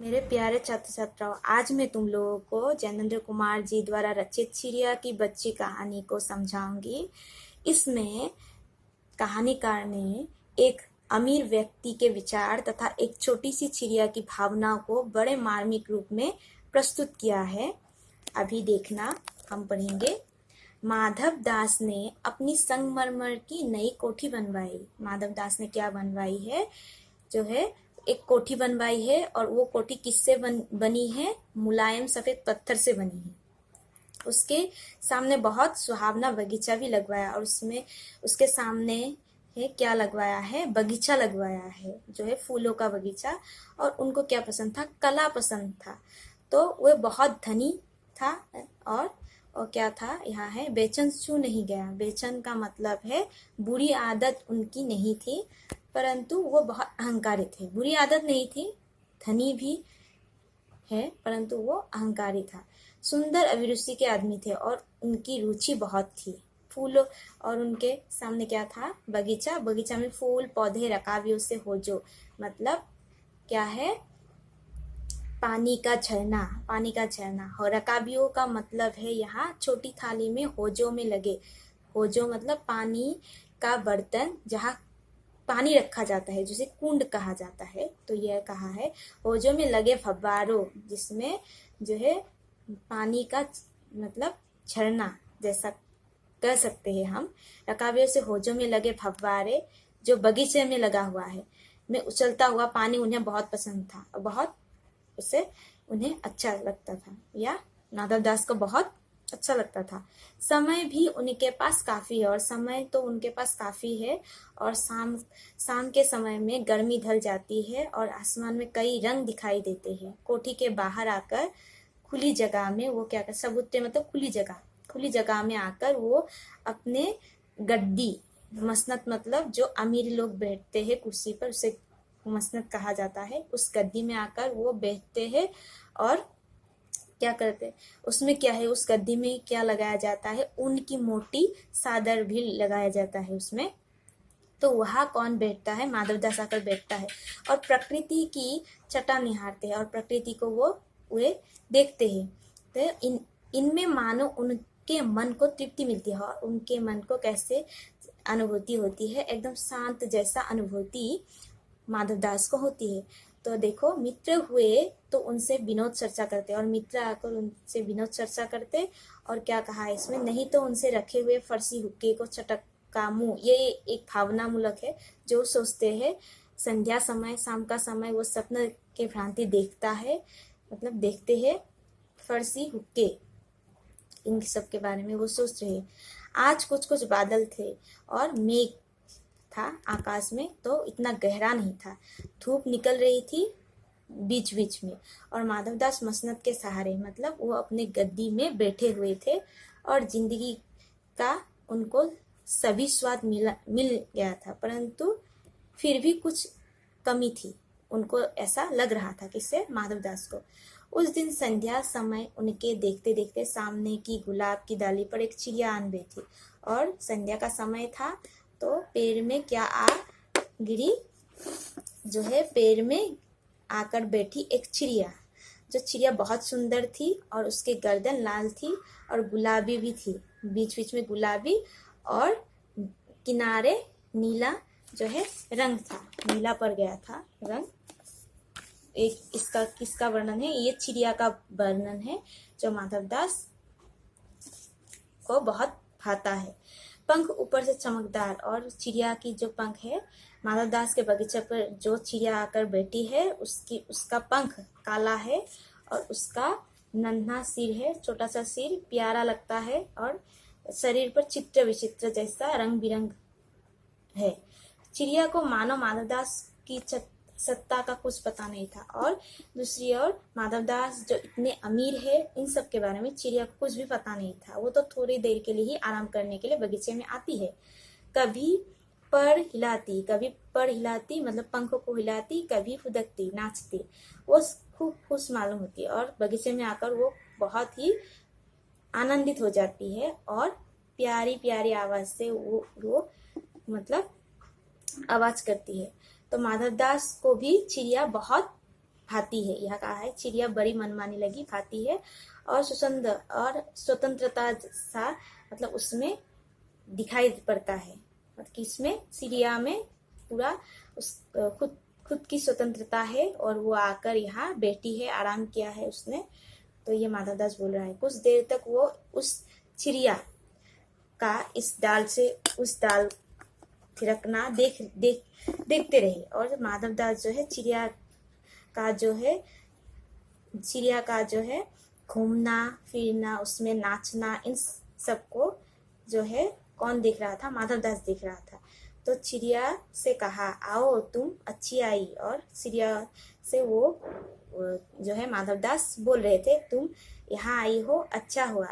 मेरे प्यारे छात्र छात्राओं, आज मैं तुम लोगों को जैनेन्द्र कुमार जी द्वारा रचित चिड़िया की बच्ची कहानी को समझाऊंगी। इसमें कहानीकार ने एक अमीर व्यक्ति के विचार तथा एक छोटी सी चिड़िया की भावनाओं को बड़े मार्मिक रूप में प्रस्तुत किया है। अभी देखना, हम पढ़ेंगे। माधव दास ने अपनी संगमरमर की नई कोठी बनवाई। माधव दास ने क्या बनवाई है? जो है एक कोठी बनवाई है, और वो कोठी किससे बनी है? मुलायम सफेद पत्थर से बनी है। उसके सामने बहुत सुहावना बगीचा भी लगवाया, और उसमें उसके सामने है क्या लगवाया है? बगीचा लगवाया है, जो है फूलों का बगीचा। और उनको क्या पसंद था? कला पसंद था। तो वह बहुत धनी था। और क्या था? यहाँ है बेचैन छू नहीं गया। बेचैन का मतलब है बुरी आदत उनकी नहीं थी, परंतु वो बहुत अहंकारी थे। बुरी आदत नहीं थी, धनी भी है, परंतु वो अहंकारी था। सुंदर अभिरुचि के आदमी थे, और उनकी रुचि बहुत थी फूलों। और उनके सामने क्या था? बगीचा। बगीचा में फूल पौधे रकाबियों से होजो, मतलब क्या है? पानी का झरना। पानी का झरना। और रकाबियों का मतलब है यहाँ छोटी थाली में होजो में लगे। होजो मतलब पानी का बर्तन, जहाँ पानी रखा जाता है, जिसे कुंड कहा जाता है। तो यह कहा है होजो में लगे फव्वारों, जिसमें जो है पानी का मतलब झरना जैसा कह सकते हैं हम। रकाबियों से होजो में लगे फव्वारे, जो बगीचे में लगा हुआ है, में उछलता हुआ पानी उन्हें बहुत पसंद था, और बहुत उसे उन्हें अच्छा लगता था, या माधव दास को बहुत अच्छा लगता था। समय भी उनके पास काफी है, और समय तो उनके पास काफी है। और शाम के समय में गर्मी ढल जाती है, और आसमान में कई रंग दिखाई देते हैं। कोठी के बाहर आकर खुली जगह में वो क्या कर, सबूते मतलब खुली जगह में आकर वो अपने गद्दी, मसनत मतलब जो अमीर लोग बैठते हैं कुर्सी पर, उसे मसनत कहा जाता है, उस गद्दी में आकर वो बैठते हैं। और क्या करते हैं उसमें? क्या है उस गद्दी में? क्या लगाया जाता है? ऊन की मोटी चादर भी लगाया जाता है उसमें। तो वहाँ कौन बैठता है? माधव दास आकर बैठता है, और प्रकृति की छटा निहारते हैं, और प्रकृति को वे देखते हैं। तो इनमें मानो उनके मन को तृप्ति मिलती है। और उनके मन को कैसे अनुभूति होती है? एकदम शांत जैसा अनुभूति माधव दास को होती है। तो देखो, मित्र हुए तो उनसे विनोद चर्चा करते, और मित्र आकर उनसे विनोद चर्चा करते। और क्या कहा है इसमें? नहीं तो उनसे रखे हुए फर्सी हुक्के को चटका मुंह। ये एक भावना मूलक है। जो सोचते हैं संध्या समय, शाम का समय, वो स्वप्न के भ्रांति देखता है, मतलब देखते हैं फर्सी हुक्के, इन सब के बारे में वो सोच रहे हैं। आज कुछ कुछ बादल थे, और मेघ था आकाश में, तो इतना गहरा नहीं था। धूप निकल रही थी बीच बीच में, और माधवदास मसनद के सहारे, मतलब वो अपने गद्दी में बैठे हुए थे, और जिंदगी का उनको सभी स्वाद मिल गया था, परंतु फिर भी कुछ कमी थी। उनको ऐसा लग रहा था, किससे? माधवदास को। उस दिन संध्या समय उनके देखते देखते सामने की गुलाब की डाली पर एक चिड़िया आन बैठी। और संध्या का समय था, तो पेड़ में क्या आ गिरी? जो है पेड़ में आकर बैठी एक चिड़िया। जो चिड़िया बहुत सुंदर थी, और उसके गर्दन लाल थी और गुलाबी भी थी, बीच बीच में गुलाबी, और किनारे नीला जो है रंग था, नीला पर गया था रंग। एक इसका किसका वर्णन है? ये चिड़िया का वर्णन है, जो माधवदास को बहुत भाता है। पंख ऊपर से चमकदार, और चिड़िया की जो पंख है, माधवदास के बगीचे पर जो चिड़िया आकर बैठी है, उसका पंख काला है, और उसका नन्हा सिर है, छोटा सा सिर, प्यारा लगता है, और शरीर पर चित्र विचित्र जैसा रंग बिरंग है। चिड़िया को मानो माधवदास की सत्ता का कुछ पता नहीं था। और दूसरी ओर माधवदास जो इतने अमीर है, इन सब के बारे में चिड़िया को कुछ भी पता नहीं था। वो तो थोड़ी देर के लिए ही आराम करने के लिए बगीचे में आती है। कभी पर हिलाती मतलब पंखों को हिलाती, कभी फुदकती, नाचती। वो खूब खुश मालूम होती है, और बगीचे में आकर वो बहुत ही आनंदित हो जाती है, और प्यारी प्यारी आवाज से वो मतलब आवाज करती है। तो माधवदास को भी चिड़िया बहुत भाती है। यह कहा है चिड़िया बड़ी मनमानी लगी, भाती है और स्वतंत्रता सा मतलब उसमें दिखाई पड़ता है। मतलब कि इसमें चिड़िया में पूरा उस खुद की स्वतंत्रता है और वो आकर यहाँ बैठी है, आराम किया है उसने। तो ये माधवदास बोल रहा है। कुछ देर तक वो उस चिड़िया का इस डाल से उस डाल थिरकना देखते रहे और माधवदास जो है चिड़िया का जो है घूमना फिरना, उसमें नाचना, इन सबको जो है कौन देख रहा था? माधवदास देख रहा था। तो चिड़िया से कहा, आओ तुम अच्छी आई। और चिड़िया से वो जो है माधवदास बोल रहे थे, तुम यहाँ आई हो, अच्छा हुआ।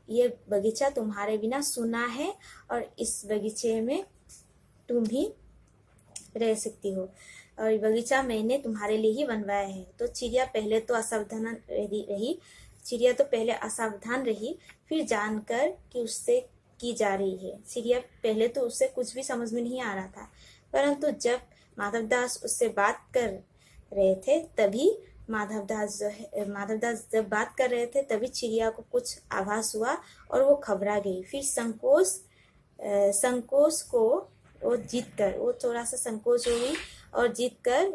ये बगीचा तुम्हारे बिना सूना है और इस बगीचे में तुम भी रह सकती हो और ये बगीचा मैंने तुम्हारे लिए ही बनवाया है। तो चिड़िया पहले तो असावधान रही, फिर जानकर कि उससे की जा रही है। चिड़िया पहले तो उससे कुछ भी समझ में नहीं आ रहा था, परंतु जब माधवदास उससे बात कर रहे थे तभी माधवदास जब बात कर रहे थे तभी चिड़िया को कुछ आभास हुआ और वो घबरा गई। फिर संकोच को वो जीतकर वो थोड़ा सा संकोच हो गई और जीतकर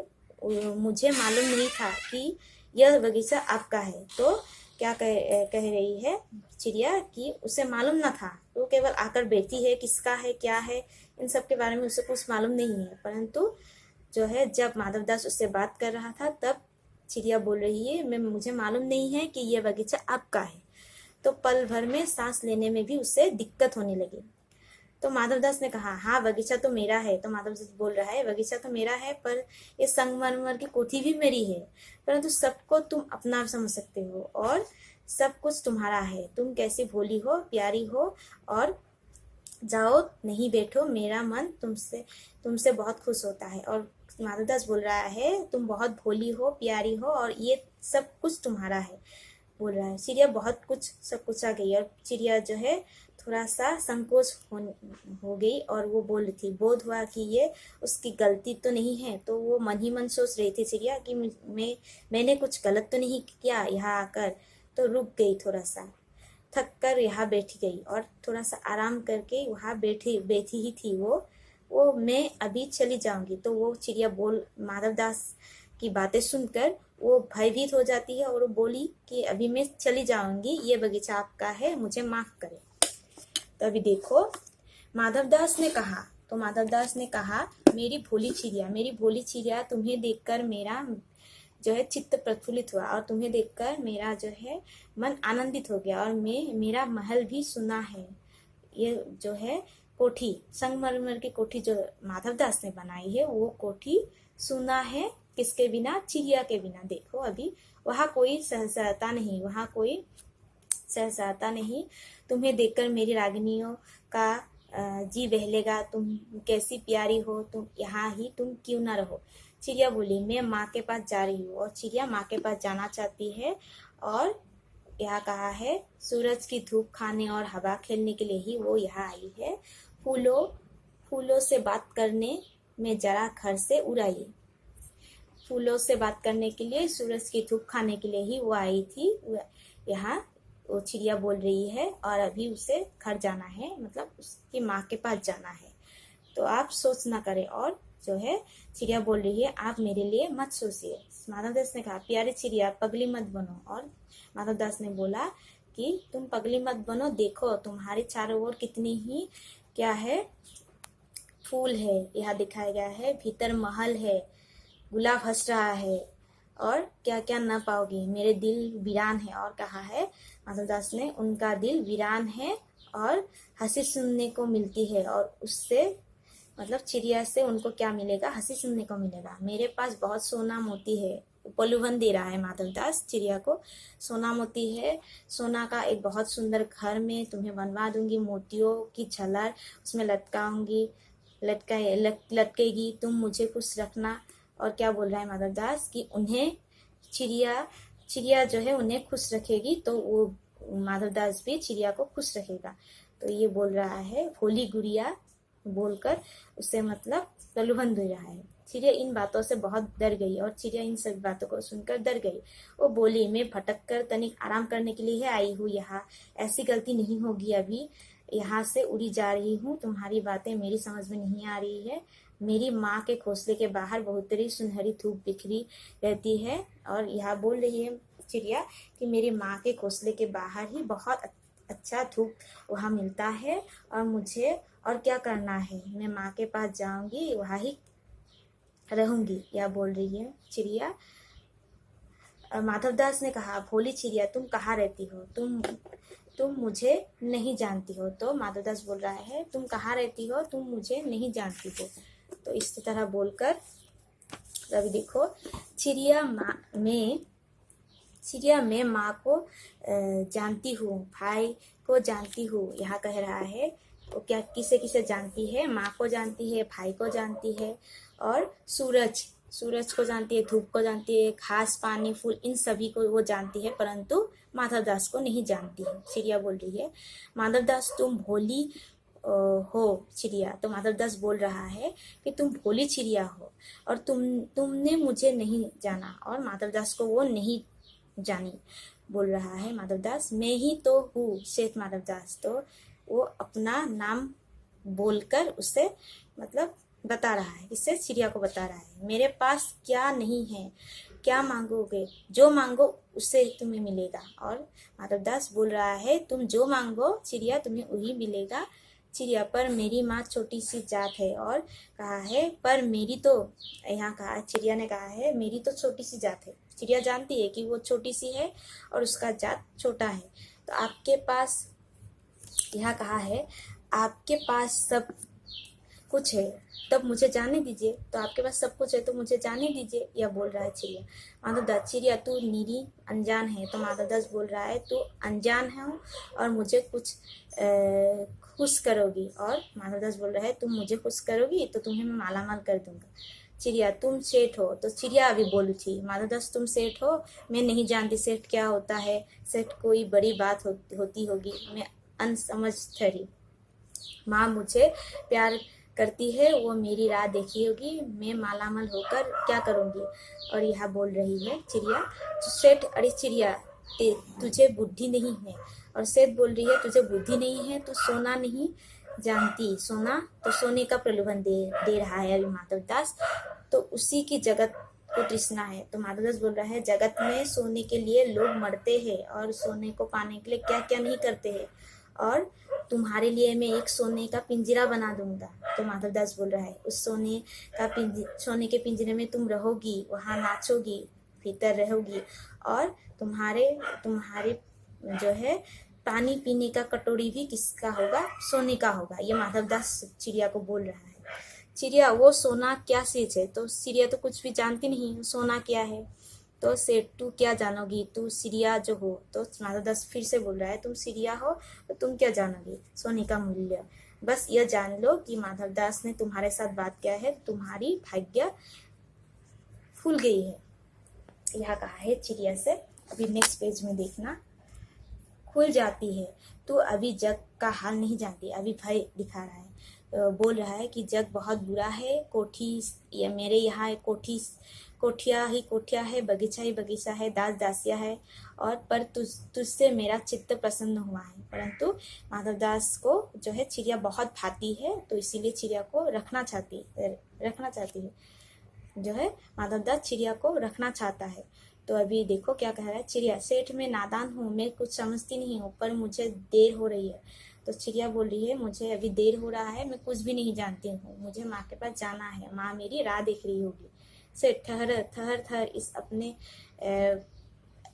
मुझे मालूम नहीं था कि यह बगीचा आपका है। तो क्या कह रही है चिड़िया कि उसे मालूम ना था, वो केवल आकर बैठी है, किसका है क्या है इन सब के बारे में उसे कुछ मालूम नहीं है। परंतु जो है जब माधवदास उससे बात कर रहा था तब चिड़िया बोल रही है, मुझे मालूम नहीं है कि यह बगीचा आपका है। तो पल भर में सांस लेने में भी उसे दिक्कत होने लगी। तो माधवदास ने कहा, हाँ बगीचा तो मेरा है। तो माधवदास बोल रहा है, बगीचा तो मेरा है पर ये संगमरमर की कोठी भी मेरी है, परंतु सबको तुम अपना समझ सकते हो और सब कुछ तुम्हारा है। तुम कैसी भोली हो, प्यारी हो और जाओ नहीं बैठो, मेरा मन तुमसे बहुत खुश होता है। और माधवदास बोल रहा है, तुम बहुत भोली हो, प्यारी हो और ये सब कुछ तुम्हारा है बोल रहा है। चिड़िया बहुत कुछ सब कुछ आ गई और चिड़िया जो है थोड़ा सा संकोच हो गई और वो बोल रही थी, बोध हुआ कि ये उसकी गलती तो नहीं है। तो वो मन ही मन सोच रही थी चिड़िया कि मैंने कुछ गलत तो नहीं किया यहाँ आकर। तो रुक गई, थोड़ा सा थक कर यहाँ बैठी गई और थोड़ा सा आराम करके वहाँ बैठी ही थी वो मैं अभी चली जाऊंगी। तो वो चिड़िया माधवदास की बातें सुनकर वो भयभीत हो जाती है और वो बोली कि अभी मैं चली जाऊंगी, ये बगीचा आपका है, मुझे माफ करें। तो अभी देखो माधवदास ने कहा, मेरी भोली चिड़िया, तुम्हें देखकर मेरा जो है चित्त प्रफुल्लित हुआ और तुम्हें देखकर मेरा जो है मन आनंदित हो गया और मेरा महल भी सुना है। ये जो है कोठी, संगमरमर की कोठी जो माधवदास ने बनाई है वो कोठी सुना है, किसके बिना? चिड़िया के बिना। देखो अभी वहाँ कोई सहसाता नहीं। तुम्हें देखकर मेरी रागिनियों का जी बहलेगा, तुम कैसी प्यारी हो, तुम यहाँ ही तुम क्यों ना रहो। चिड़िया बोली, मैं माँ के पास जा रही हूँ। और चिड़िया माँ के पास जाना चाहती है और यहाँ कहा है सूरज की धूप खाने और हवा खेलने के लिए ही वो यहाँ आई है। फूलों से बात करने में जरा घर से उड़ाइए। फूलों से बात करने के लिए, सूरज की धूप खाने के लिए ही वो आई थी यहाँ। वो चिड़िया बोल रही है और अभी उसे घर जाना है, मतलब उसकी माँ के पास जाना है। तो आप सोच ना करें। और जो है चिड़िया बोल रही है, आप मेरे लिए मत सोचिए। माधवदास ने कहा, प्यारी चिड़िया पगली मत बनो। और माधवदास ने बोला कि तुम पगली मत बनो, देखो तुम्हारे चारों ओर कितनी ही क्या है फूल है, यहाँ दिखाया गया है। भीतर महल है, गुलाब हंस रहा है और क्या क्या न पाओगी, मेरे दिल वीरान है। और कहा है माधवदास ने, उनका दिल वीरान है और हंसी सुनने को मिलती है। और उससे मतलब चिड़िया से उनको क्या मिलेगा? हंसी सुनने को मिलेगा। मेरे पास बहुत सोना मोती है। प्रलोभन दे रहा है माधवदास चिड़िया को। सोना मोती है, सोना का एक बहुत सुंदर घर में तुम्हें बनवा दूंगी, मोतियों की झलर उसमें लटकेगी, तुम मुझे खुश रखना। और क्या बोल रहा है माधवदास कि उन्हें चिड़िया जो है उन्हें खुश रखेगी, तो वो माधवदास भी चिड़िया को खुश रखेगा। तो ये बोल रहा है, भोली गुड़िया बोलकर उसे मतलब प्रलोभन दे रहा है। चिड़िया इन बातों से बहुत डर गई और चिड़िया इन सभी बातों को सुनकर डर गई। वो बोली, मैं भटक कर तनिक आराम करने के लिए आई हूँ यहाँ, ऐसी गलती नहीं होगी। अभी यहाँ से उड़ी जा रही हूँ, तुम्हारी बातें मेरी समझ में नहीं आ रही है। मेरी माँ के घोंसले के बाहर बहुत तेरी सुनहरी धूप बिखरी रहती है। और यहाँ बोल रही है चिड़िया कि मेरी माँ के घोंसले के बाहर ही बहुत अच्छा धूप वहाँ मिलता है, और मुझे और क्या करना है, मैं माँ के पास जाऊंगी, वहाँ ही रहूंगी, यह बोल रही है चिड़िया। माधवदास ने कहा, भोली चिड़िया, तुम कहाँ रहती हो? तुम मुझे नहीं जानती हो। तो माधवदास बोल रहा है, तुम कहाँ रहती हो? तुम मुझे नहीं जानती हो। तो इस तरह बोलकर अभी देखो, चिड़िया मैं माँ को जानती हूँ, भाई को जानती हूँ, यहाँ कह रहा है। वो क्या किसे किसे जानती है? माँ को जानती है, भाई को जानती है, और सूरज को जानती है, धूप को जानती है, घास, पानी, फूल, इन सभी को वो जानती है, परंतु माधवदास को नहीं जानती है। चिड़िया बोल रही है, माधवदास तुम भोली हो चिड़िया। तो माधवदास बोल रहा है कि तुम भोली चिड़िया हो, और तुमने मुझे नहीं जाना, और माधवदास को वो नहीं जानी। बोल रहा है माधवदास, मैं ही तो हूँ शेष माधवदास। तो वो अपना नाम बोलकर उसे मतलब बता रहा है, इससे चिड़िया को बता रहा है, मेरे पास क्या नहीं है, क्या मांगोगे, जो मांगो उससे तुम्हें मिलेगा। और माधवदास बोल रहा है, तुम जो मांगो चिड़िया तुम्हें वही मिलेगा। चिड़िया, पर मेरी माँ छोटी सी जात है। और कहा है, पर मेरी तो, यहाँ कहा चिड़िया ने कहा है, मेरी तो छोटी सी जात है। चिड़िया जानती है कि वो छोटी सी है और उसका जात छोटा है। तो आपके पास, यहाँ कहा है, आपके पास सब कुछ है, तब मुझे जाने दीजिए। तो आपके पास सब कुछ है तो मुझे जाने दीजिए, यह बोल रहा है चिड़िया। माधवदास, चिड़िया तू नीरी अनजान है। तो माधवदास बोल रहा है, तू अनजान है और मुझे कुछ खुश करोगी। और माधवदास बोल रहा है, तुम मुझे खुश करोगी तो तुम्हें मैं मालामाल कर दूंगा। चिड़िया, तुम सेठ हो। तो चिड़िया अभी बोली थी, माधवदास तुम सेठ हो, मैं नहीं जानती सेठ क्या होता है, सेठ कोई बड़ी बात होती होगी, मैं अनसमझ ठहरी। माँ मुझे प्यार करती है, वो मेरी राह देखी होगी, मैं मालामाल होकर क्या करूँगी। और यह बोल रही है चिड़िया, सेठ, अरे चिड़िया तुझे बुद्धि नहीं है। और सेठ बोल रही है, तुझे बुद्धि नहीं है तो सोना नहीं जानती, सोना तो सोने का प्रलोभन दे रहा है अभी माधवदास, तो उसी की जगत को तृष्णा है। तो माधवदास बोल रहा है, जगत में सोने के लिए लोग मरते हैं और सोने को पाने के लिए क्या क्या नहीं करते हैं, और तुम्हारे लिए मैं एक सोने का पिंजरा बना दूंगा। तो माधवदास बोल रहा है, उस सोने के पिंजरे में तुम रहोगी, वहाँ नाचोगी, भीतर रहोगी, और तुम्हारे जो है पानी पीने का कटोरी भी किसका होगा? सोने का होगा। ये माधवदास चिड़िया को बोल रहा है। चिड़िया, वो सोना क्या चीज है? तो चिड़िया तो कुछ भी जानती नहीं सोना क्या है। तो सेठ, तू क्या जानोगी, तू चिड़िया जो हो। तो माधवदास फिर से बोल रहा है, तुम चिड़िया हो तो तुम क्या जानोगी सोने का मूल्य? बस यह जान लो कि माधवदास ने तुम्हारे साथ बात किया है, तुम्हारी भाग्य खुल गई है। यह कहा है चिड़िया से। अभी नेक्स्ट पेज में देखना, खुल जाती है, तू अभी जग का हाल नहीं जानती। अभी भय दिखा रहा है, बोल रहा है कि जग बहुत बुरा है, कोठी मेरे यहाँ कोठिया ही कोठिया है, बगीचा ही बगीचा है, दास दासिया है, और पर तुझसे मेरा चित्त प्रसन्न हुआ है। परंतु माधवदास को जो है चिड़िया बहुत भाती है, तो इसीलिए चिड़िया को रखना चाहती है जो है माधवदास चिड़िया को रखना चाहता है। तो अभी देखो क्या कह रहा है चिड़िया, सेठ मैं नादान हूँ, मैं कुछ समझती नहीं हूँ, पर मुझे देर हो रही है। तो चिड़िया बोल रही है, मुझे अभी देर हो रहा है, मैं कुछ भी नहीं जानती हूँ, मुझे माँ के पास जाना है, माँ मेरी राह देख रही होगी। सेठ, ठहर,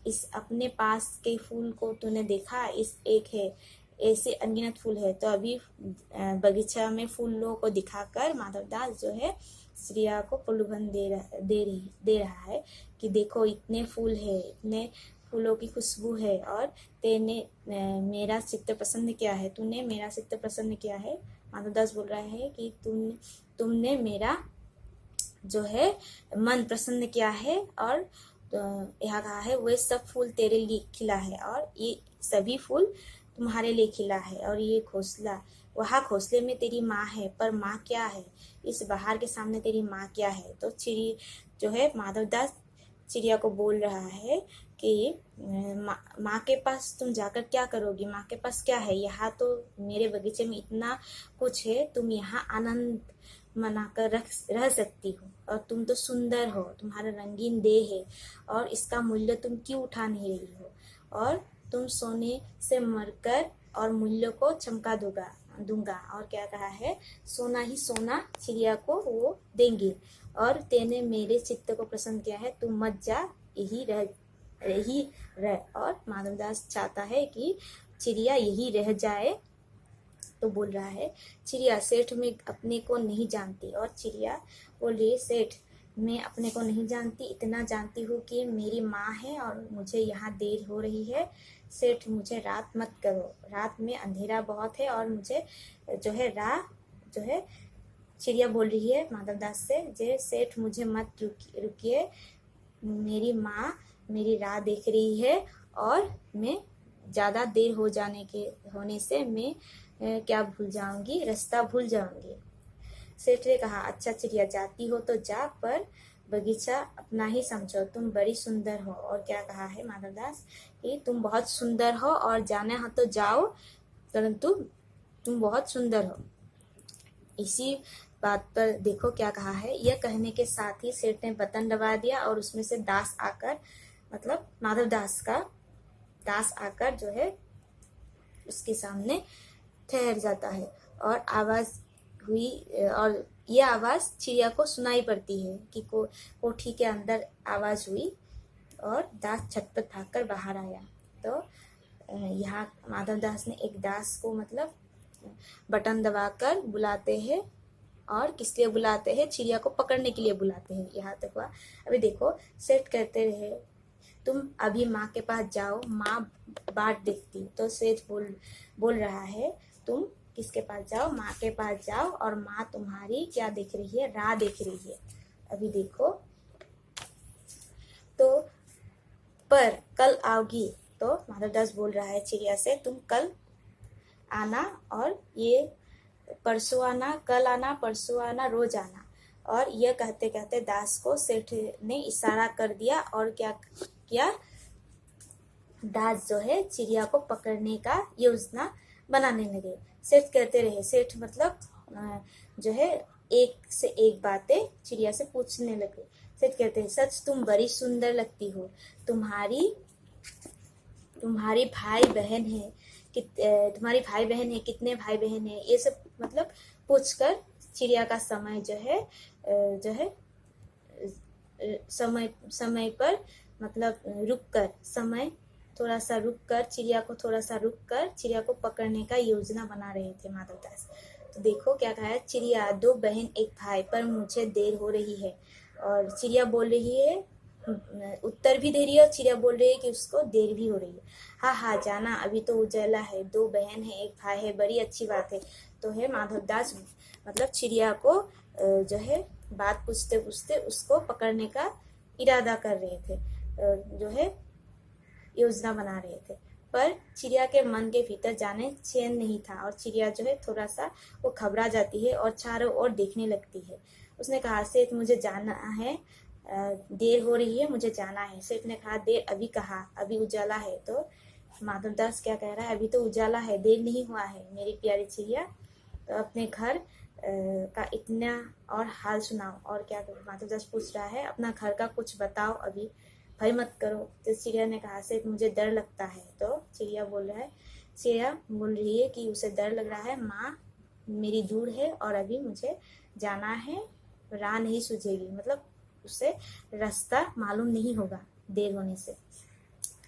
इस अपने पास के फूल को तूने देखा? इस एक है, ऐसे अनगिनत फूल है। तो अभी बगीचा में फूलों को दिखाकर माधवदास जो है चिड़िया को प्रलोभन दे रहा है कि देखो इतने फूल है, इतने फूलों की खुशबू है, और तूने मेरा चित्त प्रसन्न किया है, तूने मेरा चित्त प्रसन्न किया है। माधवदास बोल रहा है कि तुमने मेरा जो है मन प्रसन्न किया है, और यहाँ कहा है वे सब फूल तेरे लिए खिला है, और ये सभी फूल तुम्हारे लिए खिला है, और ये घोंसला वहाँ घोंसले में तेरी माँ है, पर माँ क्या है? इस बहार के सामने तेरी माँ क्या है? तो चिड़ी जो है माधवदास चिड़िया को बोल रहा है कि माँ के पास तुम जाकर क्या करोगी? माँ के पास क्या है? यहाँ तो मेरे बगीचे में इतना कुछ है, तुम यहाँ आनंद मनाकर रह सकती हो, और तुम तो सुंदर हो, तुम्हारा रंगीन देह है, और इसका मूल्य तुम क्यों उठा नहीं रही हो? और तुम सोने से मरकर और मूल्य को चमका दूंगा। और क्या कहा है? सोना ही सोना चिड़िया को वो देंगे, और तेने मेरे चित्त को प्रसन्न किया है, तुम मत जा, यही रह। और माधवदास चाहता है कि चिड़िया यही रह जाए। तो बोल रहा है, चिड़िया सेठ मैं अपने को नहीं जानती। और चिड़िया बोल रही है, सेठ मैं अपने को नहीं जानती, इतना जानती हूँ कि मेरी माँ है और मुझे यहाँ देर हो रही है। सेठ मुझे रात मत करो, रात में अंधेरा बहुत है और मुझे जो है राह जो है। चिड़िया बोल रही है माधवदास से, जे सेठ मुझे मत रुकिए, मेरी माँ मेरी राह देख रही है, और मैं ज़्यादा देर होने से मैं क्या भूल जाऊंगी, रास्ता भूल जाऊंगी। सेठ ने कहा, अच्छा चिड़िया जाती हो तो जा, पर बगीचा अपना ही समझो, तुम बड़ी सुंदर हो। और क्या कहा है माधवदास कि तुम बहुत सुंदर हो और जाना हो तो जाओ, परंतु तुम बहुत सुंदर हो। इसी बात पर देखो क्या कहा है। यह कहने के साथ ही सेठ ने बटन दबा दिया और उसमें से दास आकर, मतलब माधवदास का दास आकर जो है उसके सामने ठहर जाता है, और आवाज हुई, और यह आवाज चिड़िया को सुनाई पड़ती है कि कोठी के अंदर आवाज हुई, और दास छटपट भागकर बाहर आया। तो यहाँ माधवदास ने एक दास को मतलब बटन दबाकर बुलाते हैं, और किस लिए बुलाते हैं? चिड़िया को पकड़ने के लिए बुलाते हैं। यहाँ तक हुआ। अभी देखो, सेठ कहते रहे तुम अभी माँ के पास जाओ, माँ बाट देखती। तो सेठ बोल रहा है, तुम किसके पास जाओ? माँ के पास जाओ, और माँ तुम्हारी क्या देख रही है? राह देख रही है। अभी देखो, तो पर कल आओगी। तो माधवदास बोल रहा है चिड़िया से, तुम कल आना, और ये परसों आना, कल आना, परसों आना, रोज आना। और यह कहते कहते दास को सेठ ने इशारा कर दिया, और क्या किया? दास जो है चिड़िया को पकड़ने का योजना बनाने लगे। सेठ कहते रहे, सेठ मतलब जो है एक से एक बातें चिड़िया से पूछने लगे। सेठ कहते हैं, सच तुम बड़ी सुंदर लगती हो, तुम्हारी भाई बहन है तुम्हारी भाई बहन है, कितने भाई बहन है, ये सब मतलब पूछकर चिड़िया का समय जो है समय पर मतलब चिड़िया को पकड़ने का योजना बना रहे थे माधवदास। तो देखो क्या कहा है, चिड़िया दो बहन एक भाई, पर मुझे देर हो रही है। और चिड़िया बोल रही है, उत्तर भी दे रही है, और चिड़िया बोल रही है कि उसको देर भी हो रही है। हाँ हाँ जाना, अभी तो उजाला है, दो बहन है एक भाई है, बड़ी अच्छी बात है। तो है माधवदास मतलब चिड़िया को जो है बात पूछते पूछते उसको पकड़ने का इरादा कर रहे थे, जो है योजना बना रहे थे। पर चिड़िया के मन के भीतर जाने चैन नहीं था, और चिड़िया जो है थोड़ा सा वो घबरा जाती है और चारों ओर देखने लगती है। उसने कहा, सेठ मुझे जाना है, देर हो रही है, मुझे जाना है। सेठ ने कहा, देर अभी कहा, अभी उजाला है। तो माधवदास क्या कह रहा है, अभी तो उजाला है, देर नहीं हुआ है मेरी प्यारी चिड़िया, तो अपने घर का इतना और हाल सुनाओ। और क्या माधवदास पूछ रहा है, अपना घर का कुछ बताओ, अभी भय मत करो। तो चिड़िया ने कहा, सेठ मुझे डर लगता है। तो चिड़िया बोल रही है कि उसे डर लग रहा है, माँ मेरी दूर है और अभी मुझे जाना है, राह नहीं सूझेगी, मतलब उसे रास्ता मालूम नहीं होगा देर होने से।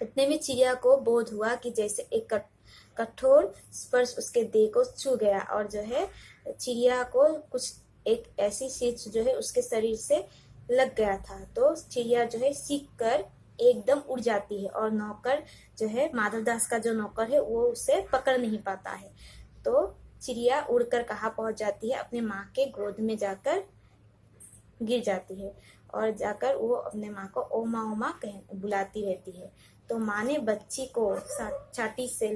इतने में चिड़िया को बोध हुआ कि जैसे एक कठोर स्पर्श उसके देह को छू गया, और जो है चिड़िया को कुछ एक ऐसी चीज जो है उसके शरीर से लग गया था। तो चिड़िया जो है सीख कर एकदम उड़ जाती है, और नौकर जो है माधवदास का जो नौकर है वो उसे पकड़ नहीं पाता है। तो चिड़िया उड़कर कहाँ पहुंच जाती है? अपने माँ के गोद में जाकर गिर जाती है, और जाकर वो अपने माँ को ओमा ओमा बुलाती रहती है। तो माँ ने बच्ची को छाती से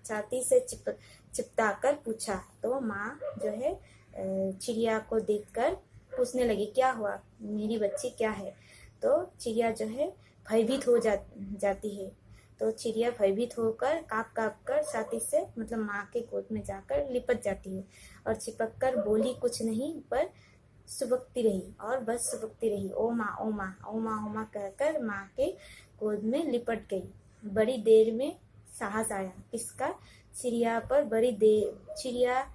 छाती से चिपटा कर पूछा। तो माँ जो है चिड़िया को देखकर पूछने लगी, क्या हुआ मेरी बच्ची, क्या है? तो चिड़िया जो है भयभीत हो जाती है। तो चिड़िया भयभीत होकर काँप काँप कर छाती से मतलब माँ के गोद में जाकर लिपट जाती है और चिपक कर बोली कुछ नहीं, पर सुबकती रही और बस सुबकती रही। ओ माँ ओ माँ ओ माँ ओ माँ कहकर माँ के गोद में लिपट गई। बड़ी देर में साहस आया किसका? चिड़िया पर। बड़ी देर चिड़िया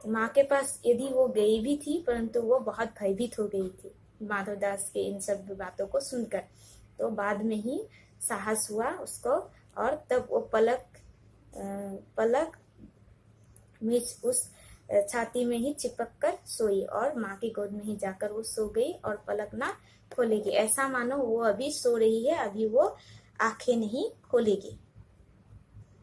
माँ के पास यदि वो गई भी थी, परंतु वो बहुत भयभीत हो गई थी माधवदास के इन सब बातों को सुनकर। तो बाद में ही साहस हुआ उसको और तब वो पलक में उस छाती में ही चिपक कर सोई और माँ की गोद में ही जाकर वो सो गई और पलक ना खोलेगी। ऐसा मानो वो अभी सो रही है, अभी वो आंखें नहीं खोलेगी।